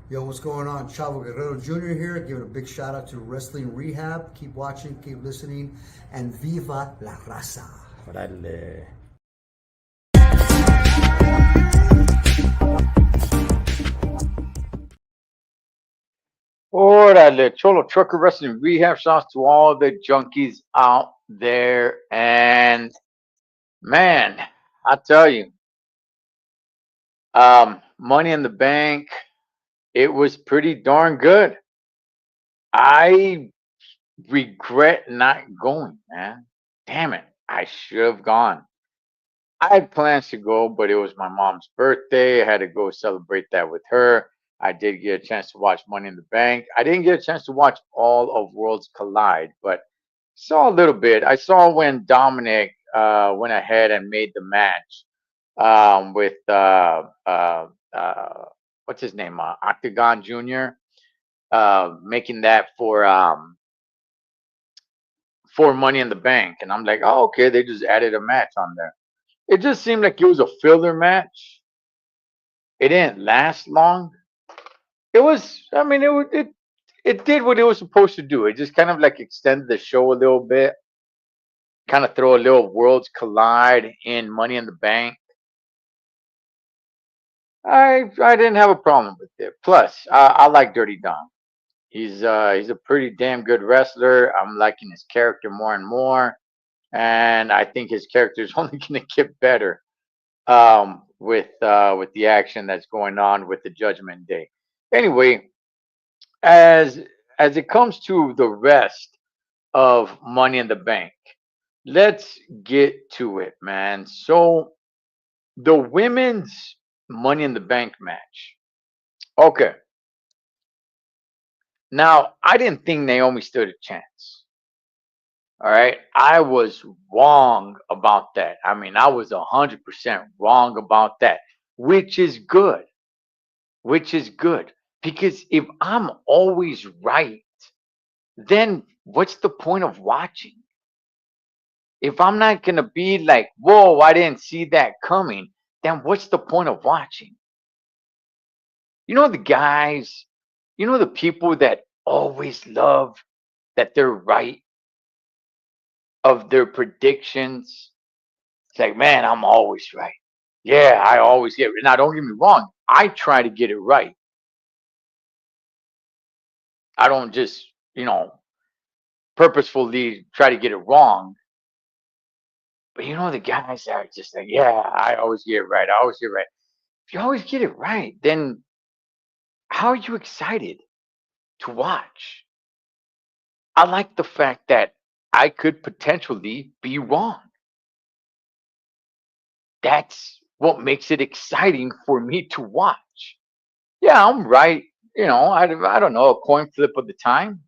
Yo, what's going on? Chavo Guerrero Jr. here, giving a big shout out to Wrestling Rehab. Keep watching, keep listening, and viva la raza. Órale. Órale, Cholo Trucker Wrestling Rehab. Shouts to all the junkies out there. And man, I tell you, Money in the Bank, it was pretty darn good. I regret not going, man. Damn it. I should have gone. I had plans to go, but it was my mom's birthday. I had to go celebrate that with her. I did get a chance to watch Money in the Bank. I didn't get a chance to watch all of Worlds Collide, but saw a little bit. I saw when Dominic went ahead and made the match with what's his name, Octagon Junior, making that for Money in the Bank, and I'm like, oh, okay, they just added a match on there. It just seemed like it was a filler match. It didn't last long. It was, I mean, it did what it was supposed to do. It just kind of like extended the show a little bit, kind of throw a little Worlds Collide in Money in the Bank. I didn't have a problem with it. Plus, I like Dirty Dom. He's a pretty damn good wrestler. I'm liking his character more and more, and I think his character is only going to get better with the action that's going on with the Judgment Day. Anyway, as as it comes to the rest of Money in the Bank, let's get to it, man. So the women's Money in the Bank match. Okay, now I didn't think Naomi stood a chance. All right, I was wrong about that. I mean, I was 100% wrong about that, which is good. Which is good because if I'm always right, then what's the point of watching? If I'm not going to be like, whoa, I didn't see that coming, then what's the point of watching? You know, the guys, you know, the people that always love that they're right of their predictions. It's like, man, I'm always right. Yeah, I always get it. Now, don't get me wrong. I try to get it right. I don't just, purposefully try to get it wrong. But you know, the guys that are just like, yeah, I always get it right. I always get it right. If you always get it right, then how are you excited to watch? I like the fact that I could potentially be wrong. That's what makes it exciting for me to watch. Yeah, I'm right. I don't know, a coin flip of the time.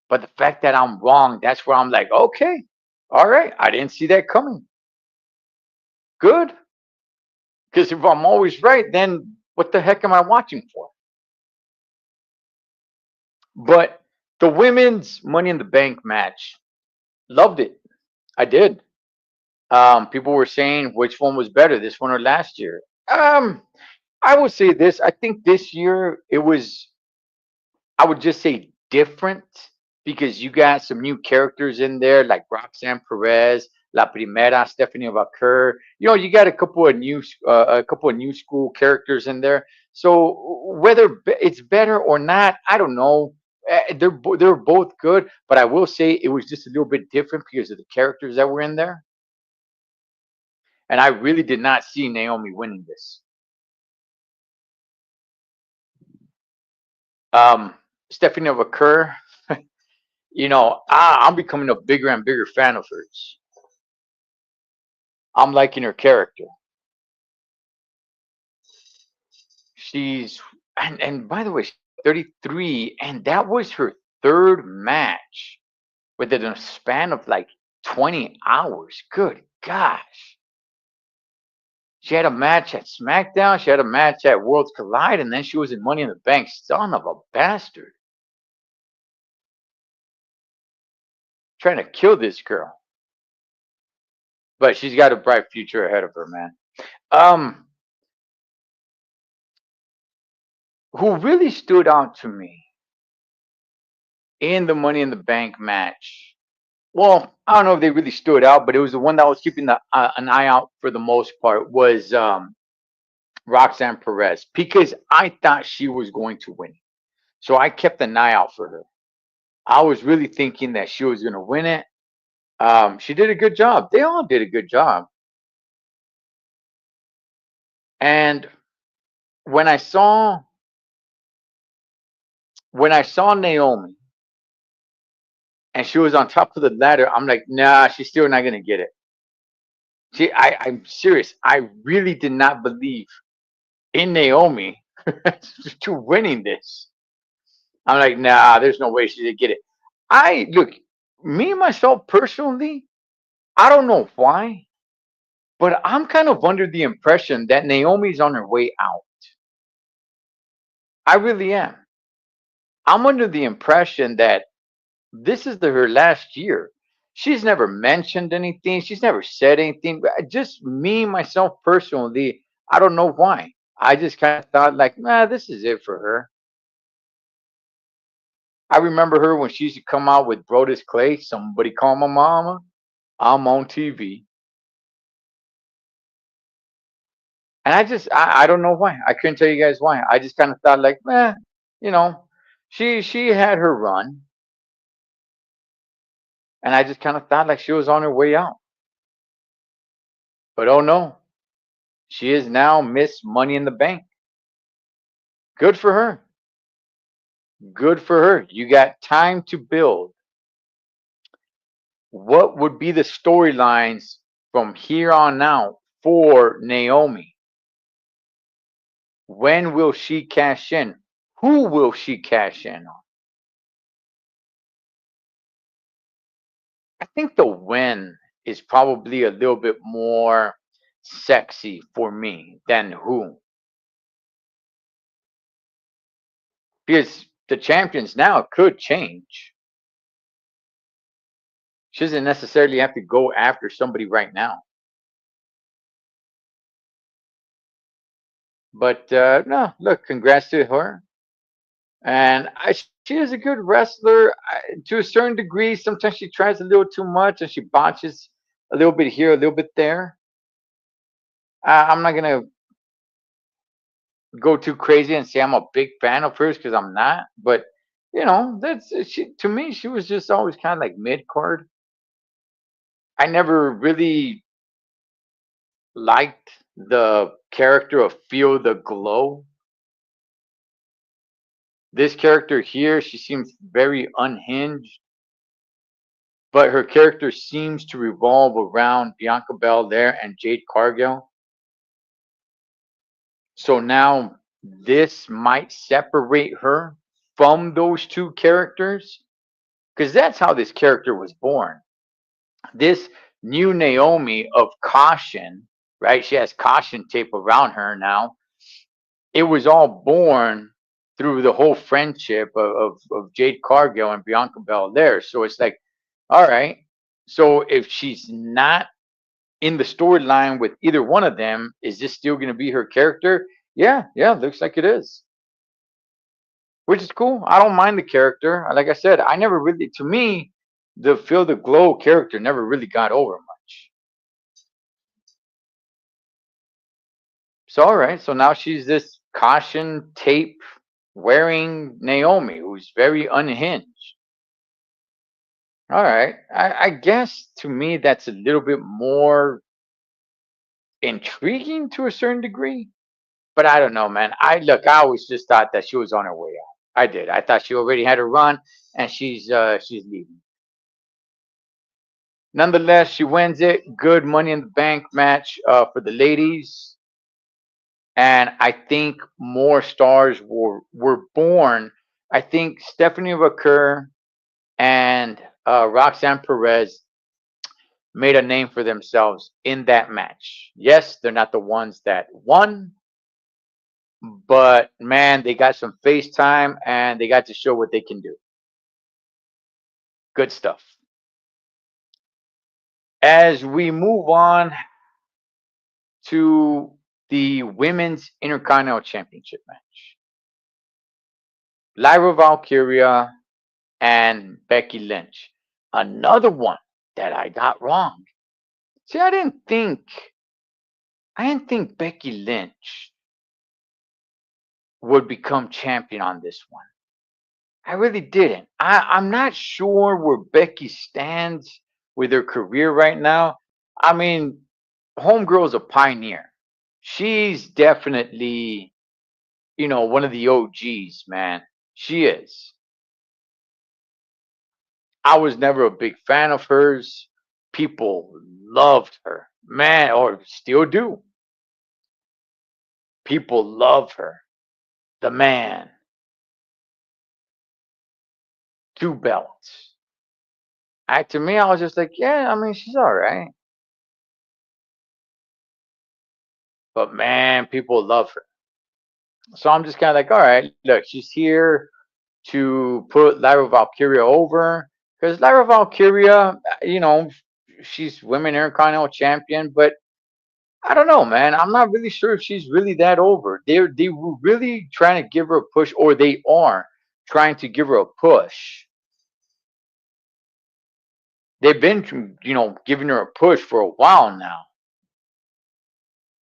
But the fact that I'm wrong, that's where I'm like, okay, all right, I didn't see that coming. Good. Because if I'm always right, then what the heck am I watching for? But the women's Money in the Bank match, loved it. I did. People were saying which one was better, this one or last year. I would say this. I think this year it was, I would just say different because you got some new characters in there like Roxanne Perez, La Primera, Stephanie Vaquer. You got a couple of new school characters in there. So whether it's better or not, I don't know. They're both good, but I will say it was just a little bit different because of the characters that were in there. And I really did not see Naomi winning this. Um, Stephanie Vaquer, I'm becoming a bigger and bigger fan of hers. I'm liking her character. She's and by the way, she's 33, and that was her third match within a span of like 20 hours. Good gosh. She had a match at SmackDown, she had a match at Worlds Collide, and then she was in Money in the Bank. Son of a bastard. Trying to kill this girl. But she's got a bright future ahead of her, man. Um, who really stood out to me in the Money in the Bank match. Well, I don't know if they really stood out, but it was the one that I was keeping an eye out for the most part was Roxanne Perez because I thought she was going to win. So I kept an eye out for her. I was really thinking that she was going to win it. She did a good job. They all did a good job. And when I saw when I saw Naomi and she was on top of the ladder, I'm like, nah, she's still not going to get it. I'm serious. I really did not believe in Naomi to winning this. I'm like, nah, there's no way she's gonna get it. I look, me myself personally, I don't know why, but I'm kind of under the impression that Naomi's on her way out. I really am. I'm under the impression that this is her last year. She's never mentioned anything. She's never said anything. But just me myself personally, I don't know why. I just kind of thought like, nah, this is it for her. I remember her when she used to come out with Brodus Clay. Somebody call my mama. I'm on TV, and I don't know why. I couldn't tell you guys why. I just kind of thought like, you know, she had her run, and I just kind of thought like she was on her way out. But oh no, she is now Miss Money in the Bank. Good for her. Good for her. You got time to build. What would be the storylines from here on out for Naomi? When will she cash in? Who will she cash in on? I think the when is probably a little bit more sexy for me than who. Because the champions now could change. She doesn't necessarily have to go after somebody right now. But no, look, congrats to her. And she is a good wrestler to a certain degree. Sometimes she tries a little too much and she botches a little bit here, a little bit there. I'm not gonna go too crazy and say I'm a big fan of hers because I'm not. But that's she to me. She was just always kind of like mid card. I never really liked the character of Feel the Glow. This character here, she seems very unhinged, but her character seems to revolve around Bianca Belair and Jade Cargill. So now this might separate her from those two characters because that's how this character was born. This new Naomi of caution, right? She has caution tape around her now. It was all born through the whole friendship of Jade Cargill and Bianca Belair. So it's like, all right. So if she's not in the storyline with either one of them, is this still going to be her character? Yeah, yeah, looks like it is. Which is cool. I don't mind the character. Like I said, I never really, to me, the Feel the Glow character never really got over much. So all right, so now she's this caution tape wearing Naomi, who's very unhinged. All right, I guess to me that's a little bit more intriguing to a certain degree. But I don't know, man. I always just thought that she was on her way out. I did. I thought she already had her run, and she's leaving. Nonetheless, she wins it. Good Money in the Bank match for the ladies, and I think more stars were born. I think Stephanie Vaquer and Roxanne Perez made a name for themselves in that match. Yes, they're not the ones that won, but man, they got some face time and they got to show what they can do. Good stuff. As we move on to the women's Intercontinental Championship match, Lyra Valkyria and Becky Lynch. Another one that I got wrong. See, I didn't think Becky Lynch would become champion on this one. I really didn't. I'm not sure where Becky stands with her career right now. I mean, Homegirl's a pioneer. She's definitely, one of the OGs, man. She is. I was never a big fan of hers. People loved her, man, or still do. People love her. The man, two belts. To me, I was just like, yeah, I mean, she's all right. But man, people love her. So I'm just kind of like, all right, look, she's here to put Lyra Valkyria over because Lyra Valkyria, she's women intercontinental champion, but I don't know, man. I'm not really sure if she's really that over. They were really trying to give her a push, or they are trying to give her a push. They've been, giving her a push for a while now.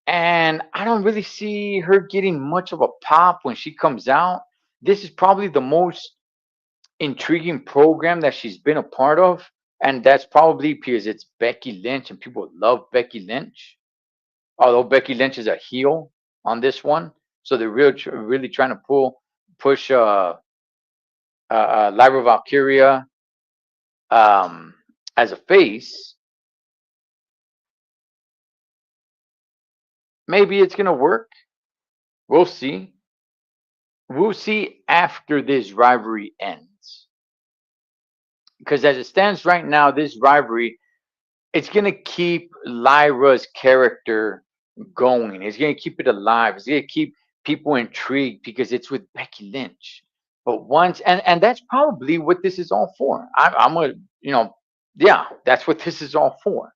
And I don't really see her getting much of a pop when she comes out. This is probably the most intriguing program that she's been a part of. And that's probably because it's Becky Lynch and people love Becky Lynch. Although Becky Lynch is a heel on this one. So they're really trying to push Lyra Valkyria um, as a face. Maybe it's going to work. We'll see. We'll see after this rivalry ends. Because as it stands right now, this rivalry, it's gonna keep Lyra's character going. It's gonna keep it alive. It's gonna keep people intrigued because it's with Becky Lynch. But once and that's probably what this is all for. I'm gonna, yeah, that's what this is all for.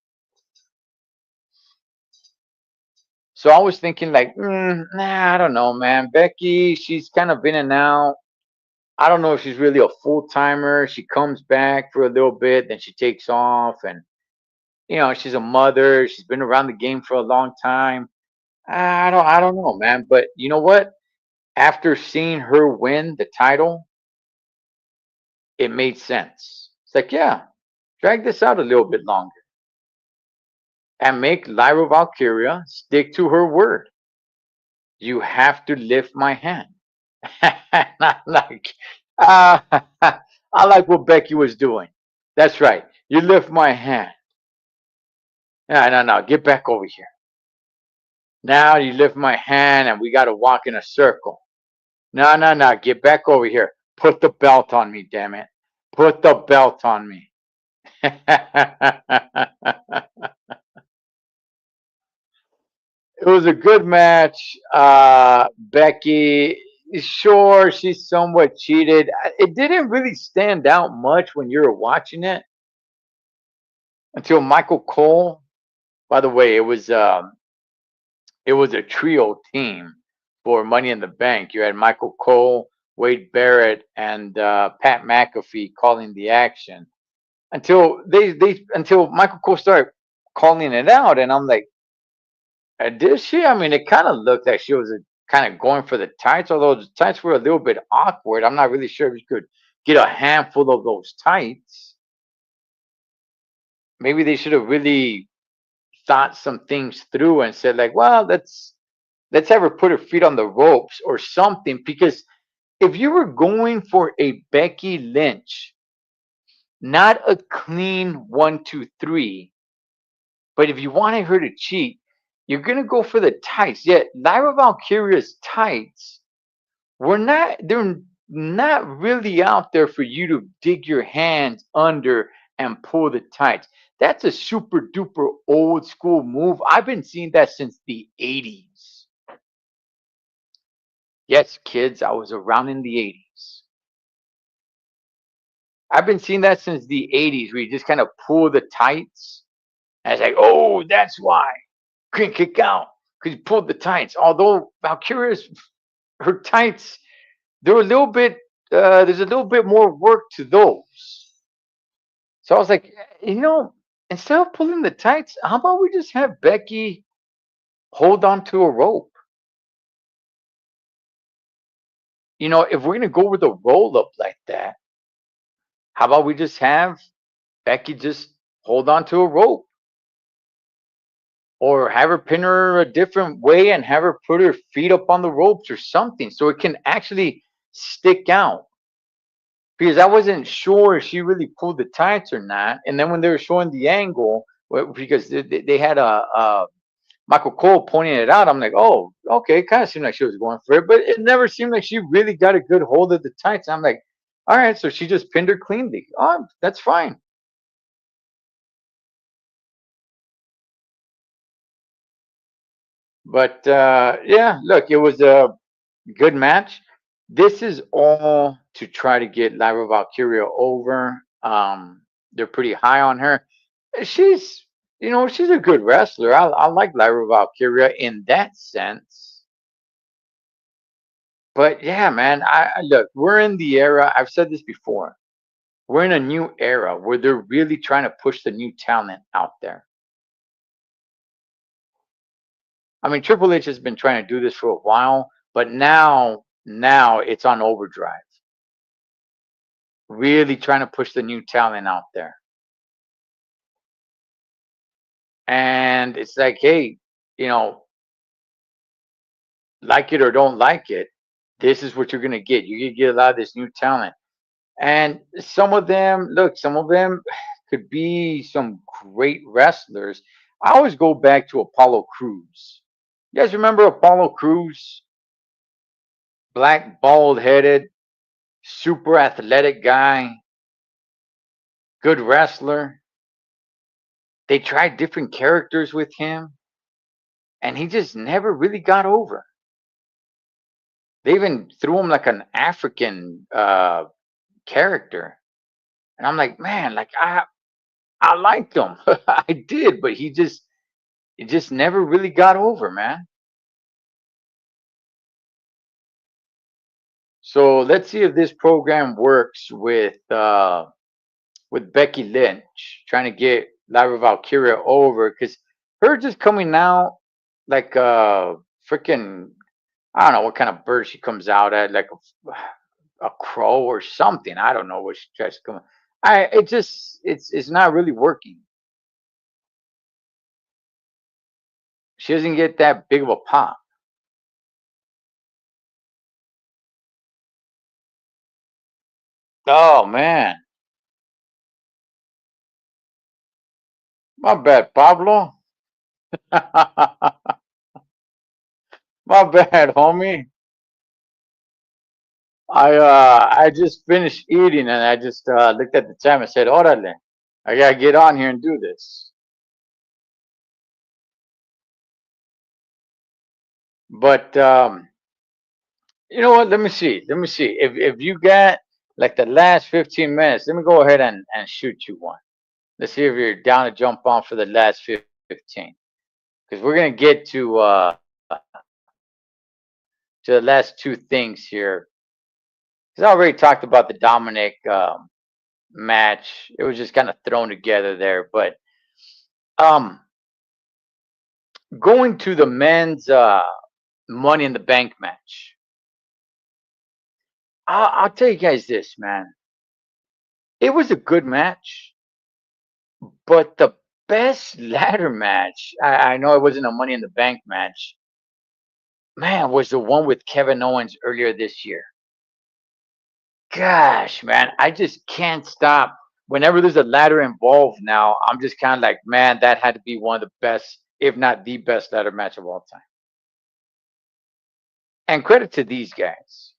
So I was thinking like, nah, I don't know, man. Becky, she's kind of been and out. I don't know if she's really a full timer. She comes back for a little bit, then she takes off, and she's a mother. She's been around the game for a long time. I don't know, man. But you know what? After seeing her win the title, it made sense. It's like, yeah, drag this out a little bit longer and make Lyra Valkyria stick to her word. You have to lift my hand. Not like, uh, I like what Becky was doing. That's right. You lift my hand. No, no, no. Get back over here. Now you lift my hand and we got to walk in a circle. No, no, no. Get back over here. Put the belt on me, damn it. Put the belt on me. It was a good match. Becky, sure, she's somewhat cheated. It didn't really stand out much when you were watching it until Michael Cole. By the way, it was a trio team for Money in the Bank. You had Michael Cole, Wade Barrett, and Pat McAfee calling the action until Michael Cole started calling it out, and I'm like, did she? I mean, it kind of looked like she was kind of going for the tights, although the tights were a little bit awkward. I'm not really sure if you could get a handful of those tights. Maybe they should have really thought some things through and said like, well, let's have her put her feet on the ropes or something. Because if you were going for a Becky Lynch, not a clean 1, 2, 3, but if you wanted her to cheat, you're gonna go for the tights. Yet Lyra Valkyria's tights they're not really out there for you to dig your hands under and pull the tights. That's a super duper old school move. I've been seeing that since the 80s. Yes, kids, I was around in the 80s. I've been seeing that since the 80s where you just kind of pull the tights. And it's like, oh, that's why. Couldn't kick out because you pulled the tights. Although Valkyria's, her tights, they're a little bit there's a little bit more work to those. So I was like, instead of pulling the tights, how about we just have Becky hold on to a rope? If we're gonna go with a roll up like that, how about we just have Becky just hold on to a rope, or have her pin her a different way and have her put her feet up on the ropes or something so it can actually stick out. Because I wasn't sure if she really pulled the tights or not. And then when they were showing the angle, because they had a Michael Cole pointing it out, I'm like, oh, okay, it kind of seemed like she was going for it, but it never seemed like she really got a good hold of the tights. I'm like, all right, so she just pinned her cleanly. Oh, that's fine. But yeah, look, it was a good match. This is all to try to get Lyra Valkyria over. They're pretty high on her. She's, she's a good wrestler. I like Lyra Valkyria in that sense. But yeah, man, look, we're in the era. I've said this before. We're in a new era where they're really trying to push the new talent out there. I mean, Triple H has been trying to do this for a while, but now it's on overdrive. Really trying to push the new talent out there. And it's like, hey, you know, like it or don't like it, this is what you're gonna get. You're gonna get a lot of this new talent. And some of them, look, some of them could be some great wrestlers. I always go back to Apollo Crews. You guys remember Apollo Crews? Black, bald headed, super athletic guy, good wrestler. They tried different characters with him, and he just never really got over. They even threw him like an African character, and I'm like, man, like I liked him, I did, but it just never really got over, man. So let's see if this program works with Becky Lynch trying to get Lyra Valkyria over, because her just coming out like a freaking, I don't know what kind of bird she comes out at, like a crow or something. I don't know what she tries to come. It's not really working. She doesn't get that big of a pop. Oh man, my bad, Pablo. My bad, homie. I just finished eating and I just looked at the time and said, "Orale, I gotta get on here and do this." But you know what? Let me see. Let me see. If you got like the last 15 minutes, let me go ahead and shoot you one. Let's see if you're down to jump on for the last 15, because we're gonna get to the last two things here. Because I already talked about the Dominic match. It was just kind of thrown together there, but um, going to the men's Money in the Bank match. I'll tell you guys this, man. It was a good match, but the best ladder match, I know it wasn't a Money in the Bank match, man, was the one with Kevin Owens earlier this year. Gosh, man, I just can't stop. Whenever there's a ladder involved now, I'm just kind of like, man, that had to be one of the best, if not the best ladder match of all time. And credit to these guys,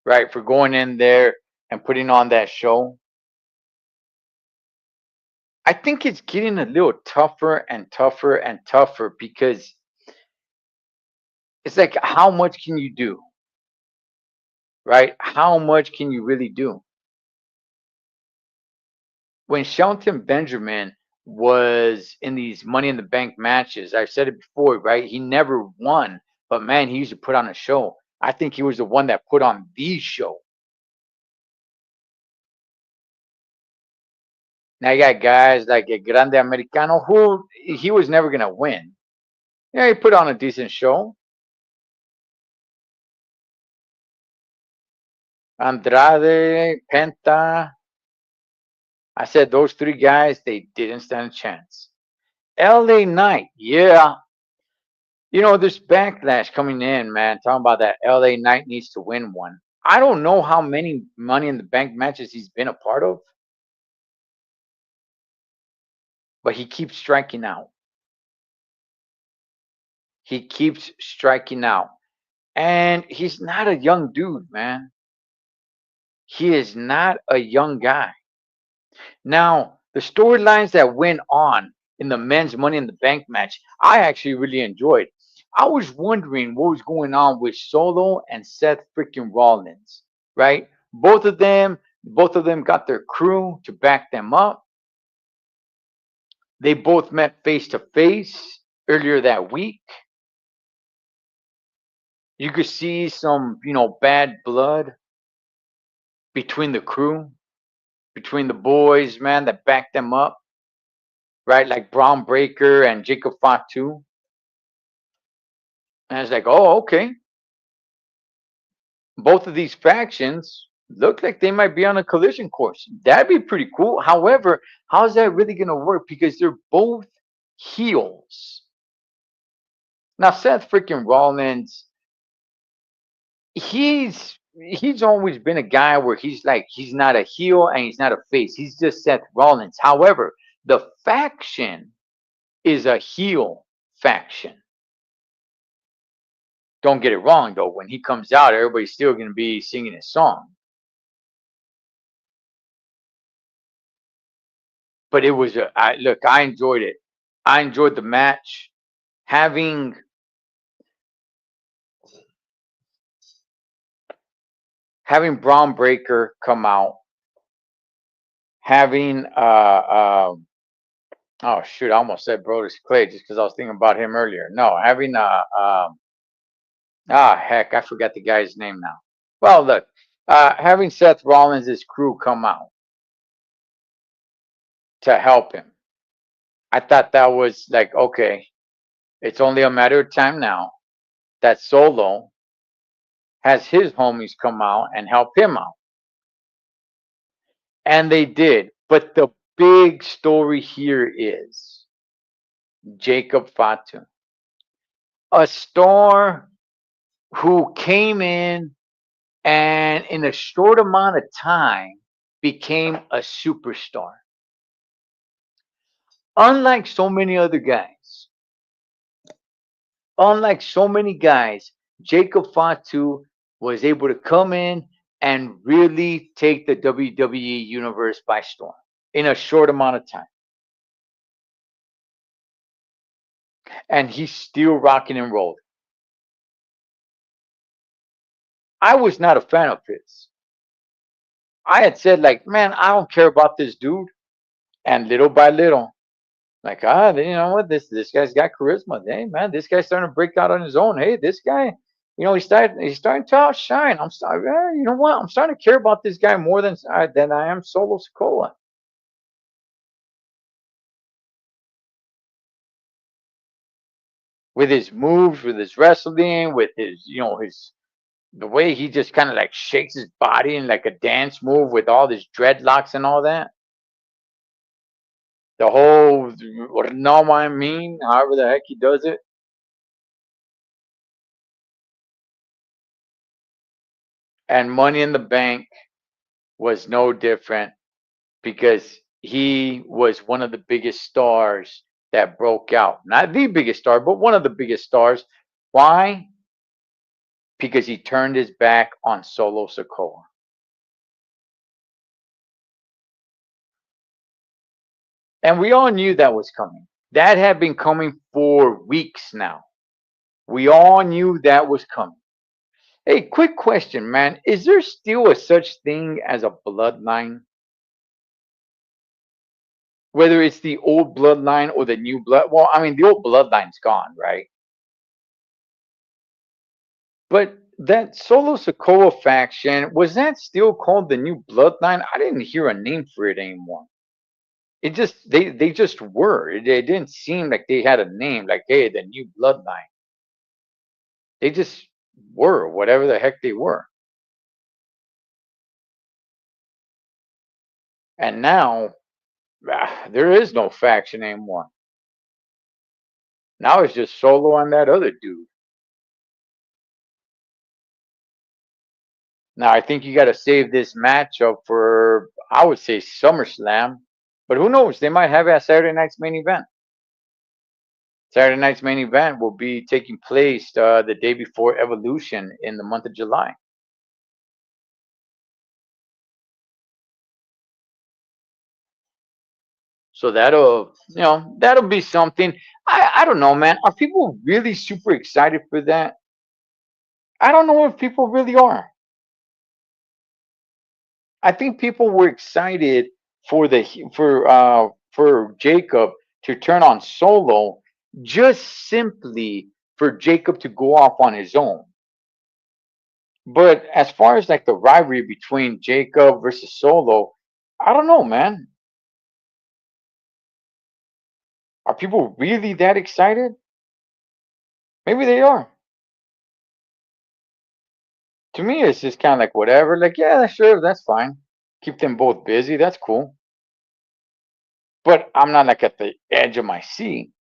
right, for going in there and putting on that show. I think it's getting a little tougher and tougher and tougher because it's like, how much can you do, right? How much can you really do? When Shelton Benjamin was in these Money in the Bank matches, I've said it before, right? He never won, but man, he used to put on a show. I think he was the one that put on the show. Now you got guys like a Grande Americano who he was never gonna win. Yeah, he put on a decent show. Andrade, Penta. I said those three guys, they didn't stand a chance. LA Knight, yeah. There's backlash coming in, man, talking about that LA Knight needs to win one. I don't know how many Money in the Bank matches he's been a part of, but he keeps striking out. He keeps striking out. And he's not a young dude, man. He is not a young guy. Now, the storylines that went on in the men's Money in the Bank match, I actually really enjoyed. I was wondering what was going on with Solo and Seth freaking Rollins, right? Both of them got their crew to back them up. They both met face to face earlier that week. You could see some, bad blood between the crew, between the boys, man, that backed them up, right? Like Braun Breaker and Jacob Fatu. And it's like, oh, okay. Both of these factions look like they might be on a collision course. That'd be pretty cool. However, how's that really going to work? Because they're both heels. Now, Seth freaking Rollins, he's always been a guy where he's not a heel and he's not a face. He's just Seth Rollins. However, the faction is a heel faction. Don't get it wrong though. When he comes out, everybody's still going to be singing his song. But it was look. I enjoyed it. I enjoyed the match. Having having Braun Breaker come out, having oh shoot, I almost said Brodus Clay just because I was thinking about him earlier. No, having heck, I forgot the guy's name now. Well, look, having Seth Rollins' crew come out to help him, I thought that was like okay. It's only a matter of time now that Solo has his homies come out and help him out. And they did. But the big story here is Jacob Fatu, a star who came in in a short amount of time became a superstar. Unlike so many other guys, unlike so many guys, Jacob Fatu was able to come in and really take the WWE universe by storm in a short amount of time. And he's still rocking and rolling. I was not a fan of his. I had said, like, man, I don't care about this dude. And little by little, like, you know what, this guy's got charisma. Hey, man, this guy's starting to break out on his own. Hey, this guy, he's starting to outshine. I'm sorry, you know what? I'm starting to care about this guy more than I am Solo Sikoa. With his moves, with his wrestling, with his, his the way he just kind of like shakes his body in like a dance move with all his dreadlocks and all that. The whole no I mean, however the heck he does it. And Money in the Bank was no different because he was one of the biggest stars that broke out. Not the biggest star, but one of the biggest stars. Why? Because he turned his back on Solo Sikoa. And we all knew that was coming. That had been coming for weeks now. We all knew that was coming. Hey, quick question, man. Is there still a such thing as a bloodline? Whether it's the old bloodline or the new blood. Well, I mean, the old bloodline's gone, right? But that Solo Sokoa faction, was that still called the new bloodline? I didn't hear a name for it anymore. They just were. It didn't seem like they had a name. Like, hey, the new bloodline. They just were whatever the heck they were. And now there is no faction anymore. Now it's just Solo and that other dude. Now I think you got to save this matchup for, I would say, SummerSlam. But who knows? They might have it at Saturday night's main event. Saturday night's main event will be taking place the day before Evolution in the month of July. So that'll be something. I don't know, man. Are people really super excited for that? I don't know if people really are. I think people were excited for Jacob to turn on Solo, just simply for Jacob to go off on his own. But as far as like the rivalry between Jacob versus Solo, I don't know, man. Are people really that excited? Maybe they are. To me, it's just kind of like whatever. Like, yeah, sure, that's fine. Keep them both busy. That's cool. But I'm not like at the edge of my seat,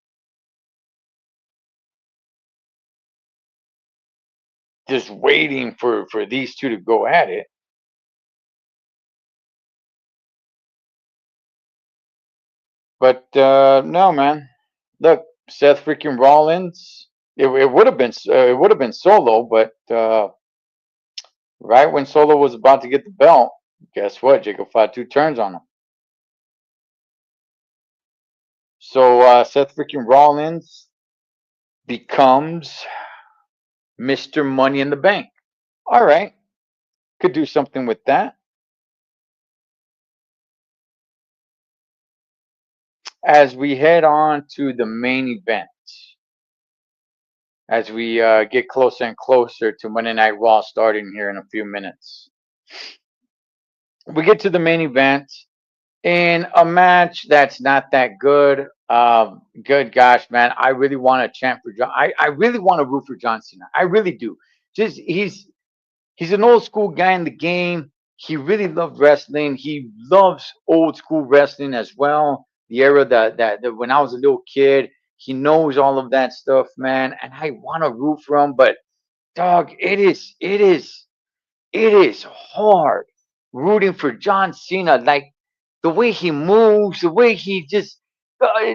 just waiting for these two to go at it. But no, man. Look, Seth freaking Rollins. It would have been Solo, but right when Solo was about to get the belt, guess what? Jacob Fatu turns on him. So Seth freaking Rollins becomes Mr. Money in the Bank. All right, could do something with that. As we head on to the main event, as we get closer and closer to Monday Night Raw starting here in a few minutes, we get to the main event in a match that's not that good. Good gosh, man, I really want to chant for John. I really want to root for John Cena. I really do. Just he's an old school guy in the game. He really loved wrestling. He loves old school wrestling as well. The era that when I was a little kid, he knows all of that stuff, man. And I want to root for him, but dog, it is hard rooting for John Cena. Like the way he moves, the way he just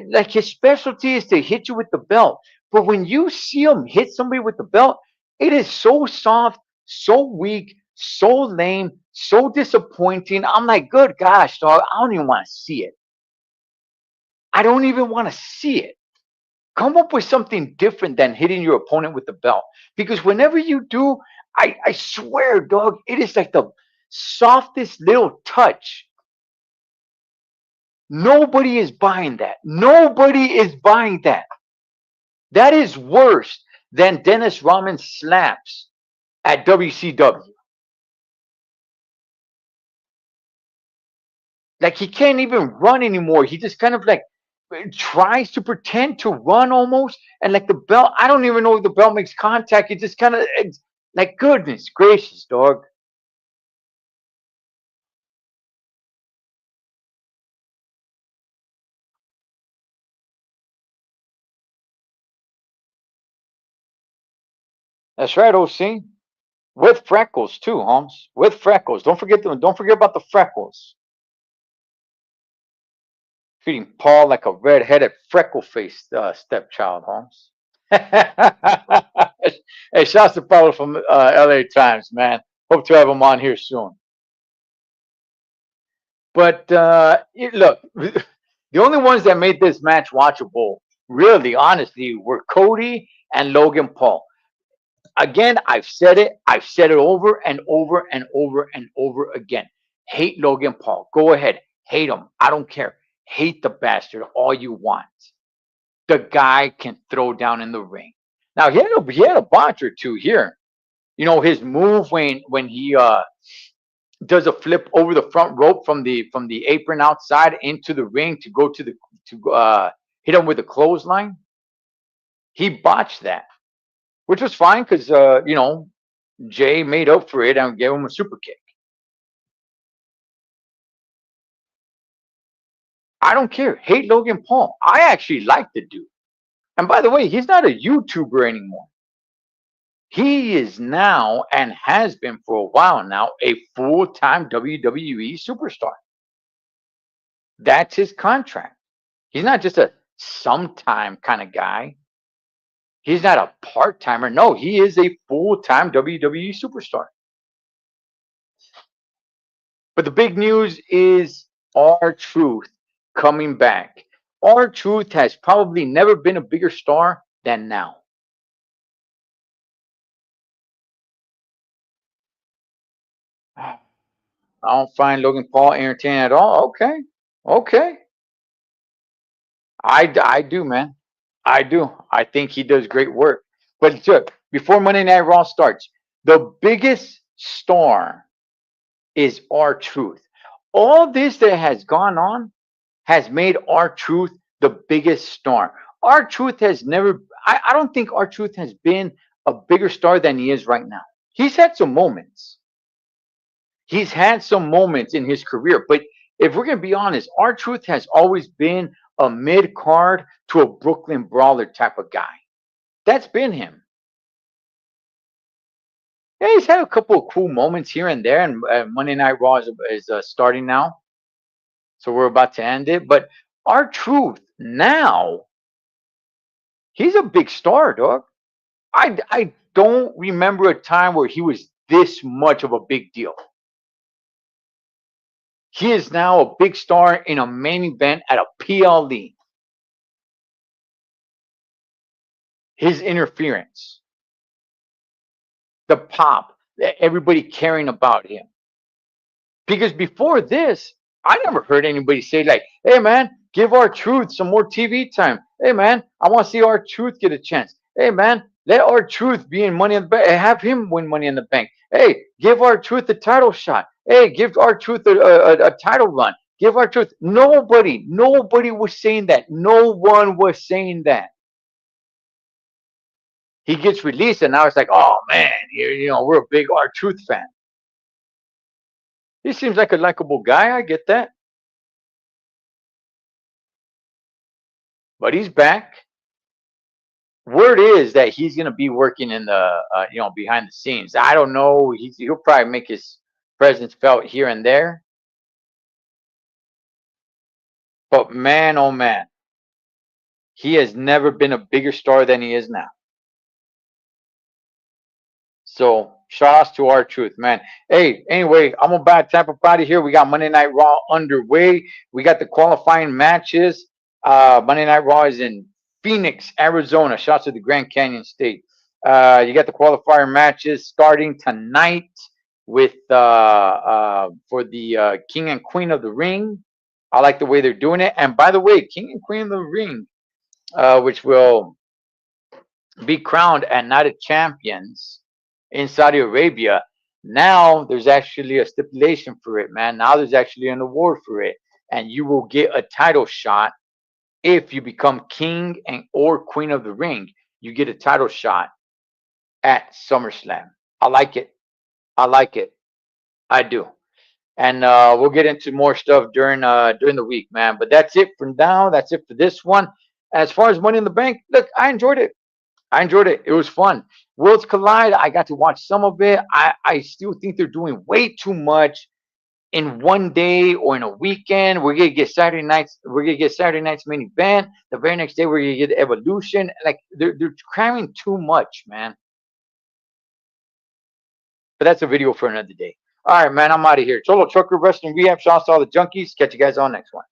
like his specialty is to hit you with the belt. But when you see him hit somebody with the belt, it is so soft, so weak, so lame, so disappointing. I'm like, good gosh, dog, I don't even want to see it. I don't even want to see it. Come up with something different than hitting your opponent with the belt. Because whenever you do, I swear, dog, it is like the softest little touch. Nobody is buying that. Nobody is buying that. That is worse than Dennis Rodman slaps at WCW. Like he can't even run anymore. He just kind of like tries to pretend to run almost, and like the belt. I don't even know if the belt makes contact. It just kind of like goodness gracious, dog. That's right, OC. With freckles too, Holmes. With freckles. Don't forget them. Don't forget about the freckles. Treating Paul like a red-headed, freckle-faced stepchild, Holmes. Hey, shouts to Paulo from LA Times, man. Hope to have him on here soon. But look, the only ones that made this match watchable, really, honestly, were Cody and Logan Paul. Again, I've said it. I've said it over and over and over and over again. Hate Logan Paul. Go ahead. Hate him. I don't care. Hate the bastard all you want. The guy can throw down in the ring. Now he had a botch or two here. You know his move when he does a flip over the front rope from the apron outside into the ring to go to the to hit him with a clothesline. He botched that, which was fine because Jay made up for it and gave him a super kick. I don't care. Hate Logan Paul. I actually like the dude. And by the way, he's not a YouTuber anymore. He is now and has been for a while now a full-time WWE superstar. That's his contract. He's not just a sometime kind of guy. He's not a part-timer. No, he is a full-time WWE superstar. But the big news is R-Truth coming back. R-Truth has probably never been a bigger star than now. I don't find Logan Paul entertaining at all. Okay. Okay. I do, man. I do. I think he does great work. But look, before Monday Night Raw starts, the biggest star is R-Truth. All this that has gone on has made R-Truth the biggest star. R-Truth has never, I don't think R-Truth has been a bigger star than he is right now. He's had some moments. He's had some moments in his career, but if we're going to be honest, R-Truth has always been a mid-card to a Brooklyn Brawler type of guy. That's been him. Yeah, he's had a couple of cool moments here and there, and Monday Night Raw is starting now. So we're about to end it. But R-Truth now, he's a big star, dog. I don't remember a time where he was this much of a big deal. He is now a big star in a main event at a PLE. His interference, the pop, everybody caring about him. Because before this, I never heard anybody say like, hey man, give R-Truth some more TV time. Hey man, I want to see R-Truth get a chance. Hey man, let R-Truth be in Money in the Bank. Have him win Money in the Bank. Hey, give R-Truth a title shot. Hey, give R-Truth a title run. Give R-Truth. Nobody was saying that. No one was saying that. He gets released, and now it's like, oh man, we're a big R-Truth fan. He seems like a likable guy. I get that. But he's back. Word is that he's going to be working in the, behind the scenes. I don't know. He'll probably make his presence felt here and there. But man, oh man, he has never been a bigger star than he is now. So shout outs to R-Truth, man. Hey, anyway, I'm about to tap up out of here. We got Monday Night Raw underway. We got the qualifying matches. Monday Night Raw is in Phoenix, Arizona. Shout out to the Grand Canyon State. You got the qualifier matches starting tonight with for the King and Queen of the Ring. I like the way they're doing it. And by the way, King and Queen of the Ring, which will be crowned at Night of Champions in Saudi Arabia. Now there's actually a stipulation for it, man. Now there's actually an award for it, and you will get a title shot if you become King and or Queen of the Ring. You get a title shot at SummerSlam. I like it. I like it. I do. And we'll get into more stuff during the week, man. But that's it for now. That's it for this one. As far as Money in the Bank, look, I enjoyed it. It was fun. Worlds Collide, I got to watch some of it. I still think they're doing way too much in one day or in a weekend. We're gonna get Saturday nights. We're gonna get Saturday night's main event. The very next day, we're gonna get Evolution. Like they're cramming too much, man. But that's a video for another day. All right, man. I'm out of here. Cholo Trucker Wrestling Rehab. Shout out to all the junkies. Catch you guys on next one.